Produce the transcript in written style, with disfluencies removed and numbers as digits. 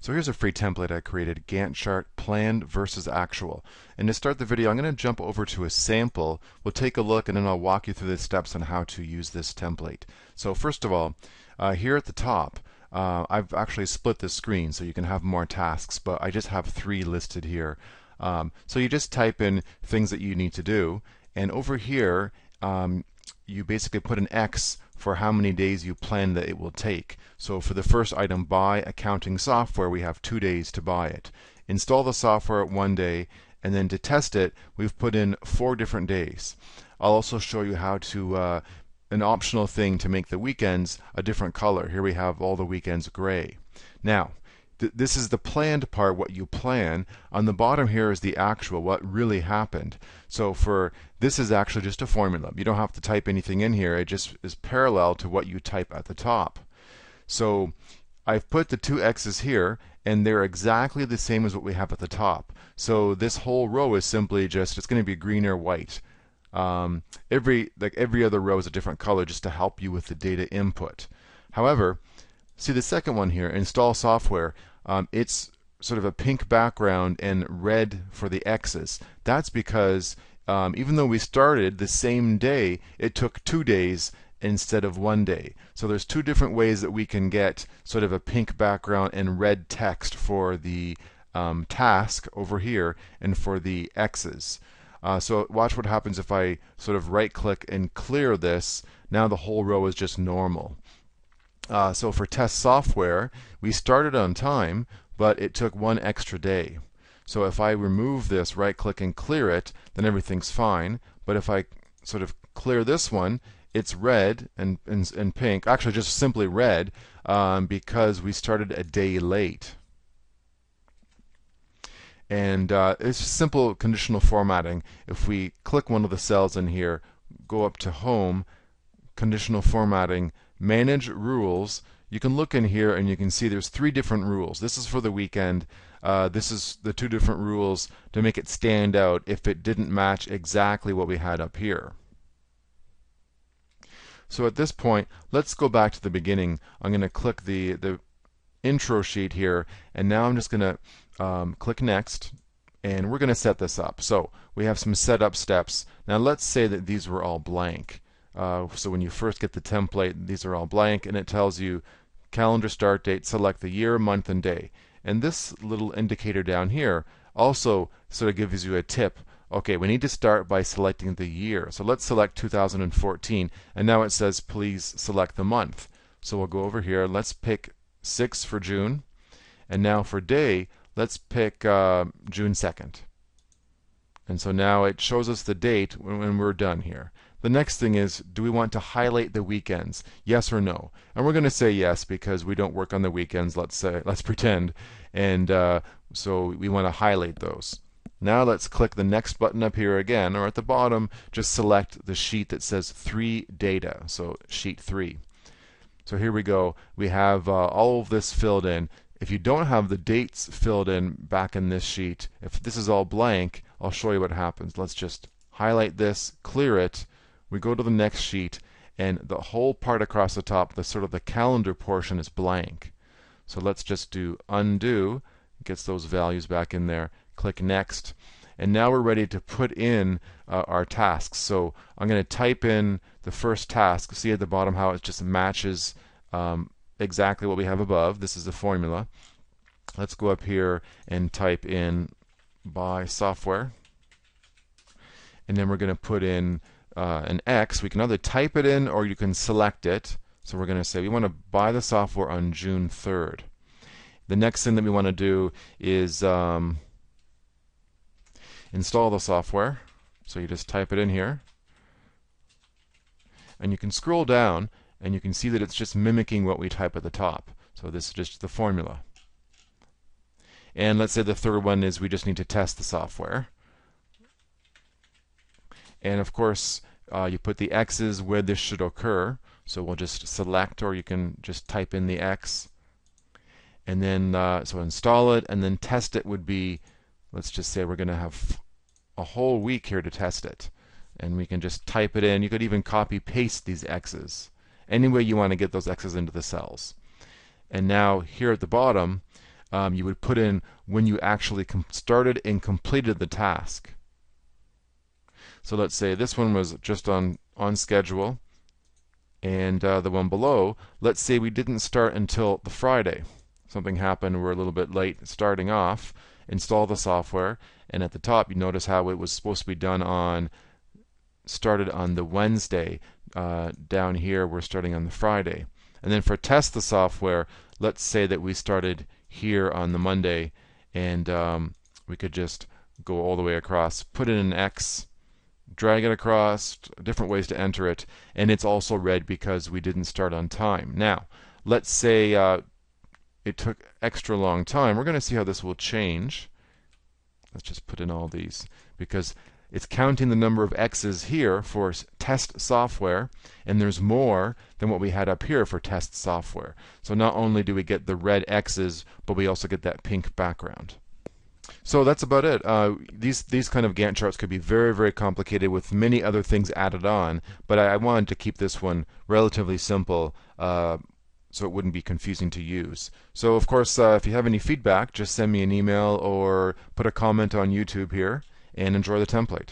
So here's a free template I created, Gantt chart planned versus actual. And to start the video, I'm going to jump over to a sample. We'll take a look and then I'll walk you through the steps on how to use this template. So first of all, here at the top, I've actually split the screen so you can have more tasks, but I just have 3 listed here. So you just type in things that you need to do, and over here you basically put an X for how many days you plan that it will take. So for the first item, buy accounting software, we have 2 days to buy it. Install the software 1 day, and then to test it, we've put in 4 different days. I'll also show you how to an optional thing to make the weekends a different color. Here we have all the weekends gray. Now, this is the planned part, what you plan. On the bottom here is the actual, what really happened. So for this is actually just a formula. You don't have to type anything in here. It just is parallel to what you type at the top. So I've put the 2 X's here, and they're exactly the same as what we have at the top. So this whole row is simply just, it's going to be green or white. Every other row is a different color just to help you with the data input. However, see the second one here, install software. It's sort of a pink background and red for the X's. That's because even though we started the same day, it took 2 days instead of 1 day. So there's 2 different ways that we can get sort of a pink background and red text for the task over here and for the X's. So watch what happens if I sort of right click and clear this. Now the whole row is just normal. So for test software, we started on time, but it took 1 extra day. So if I remove this, right click and clear it, then everything's fine. But if I sort of clear this one, it's red and pink, actually just simply red, because we started a day late. And it's just simple conditional formatting. If we click one of the cells in here, go up to Home, Conditional Formatting, Manage Rules, you can look in here and you can see there's 3 different rules. This is for the weekend. This is the 2 different rules to make it stand out if it didn't match exactly what we had up here. So at this point, let's go back to the beginning. I'm going to click the intro sheet here, and now I'm just going to click Next, and we're going to set this up. So we have some setup steps. Now let's say that these were all blank. So when you first get the template, these are all blank, and it tells you calendar start date, select the year, month, and day. And this little indicator down here also sort of gives you a tip. Okay, we need to start by selecting the year. So let's select 2014, and now it says please select the month. So we'll go over here, let's pick 6 for June, and now for day, let's pick June 2nd. And so now it shows us the date when we're done here. The next thing is, do we want to highlight the weekends? Yes or no? And we're going to say yes because we don't work on the weekends, let's pretend. And so we want to highlight those. Now let's click the next button up here again, or at the bottom, just select the sheet that says 3 data, so sheet 3. So here we go. We have all of this filled in. If you don't have the dates filled in back in this sheet, if this is all blank, I'll show you what happens. Let's just highlight this, clear it. We go to the next sheet, and the whole part across the top, the sort of the calendar portion, is blank. So let's just do undo, gets those values back in there. Click Next, and now we're ready to put in our tasks. So I'm going to type in the first task. See at the bottom how it just matches exactly what we have above. This is the formula. Let's go up here and type in buy software, and then we're going to put in an X. We can either type it in or you can select it. So we're going to say we want to buy the software on June 3rd. The next thing that we want to do is install the software. So you just type it in here, and you can scroll down and you can see that it's just mimicking what we type at the top. So this is just the formula. And let's say the third one is we just need to test the software. And of course you put the X's where this should occur. So we'll just select, or you can just type in the X, and then so install it, and then test it would be, let's just say we're going to have a whole week here to test it. And we can just type it in. You could even copy paste these X's. Any way you want to get those X's into the cells. And now here at the bottom, you would put in when you actually started and completed the task. So let's say this one was just on schedule, and the one below, let's say we didn't start until the Friday. Something happened, we're a little bit late starting off, install the software, and at the top you notice how it was supposed to be done on, started on the Wednesday. Down here we're starting on the Friday. And then for test the software, let's say that we started here on the Monday, and we could just go all the way across, put in an X, drag it across, different ways to enter it, and it's also red because we didn't start on time. Now, let's say it took extra long time. We're going to see how this will change. Let's just put in all these, because it's counting the number of X's here for test software, and there's more than what we had up here for test software. So not only do we get the red X's, but we also get that pink background. So that's about it. These kind of Gantt charts could be very, very complicated with many other things added on, but I wanted to keep this one relatively simple so it wouldn't be confusing to use. So of course, if you have any feedback, just send me an email or put a comment on YouTube here, and enjoy the template.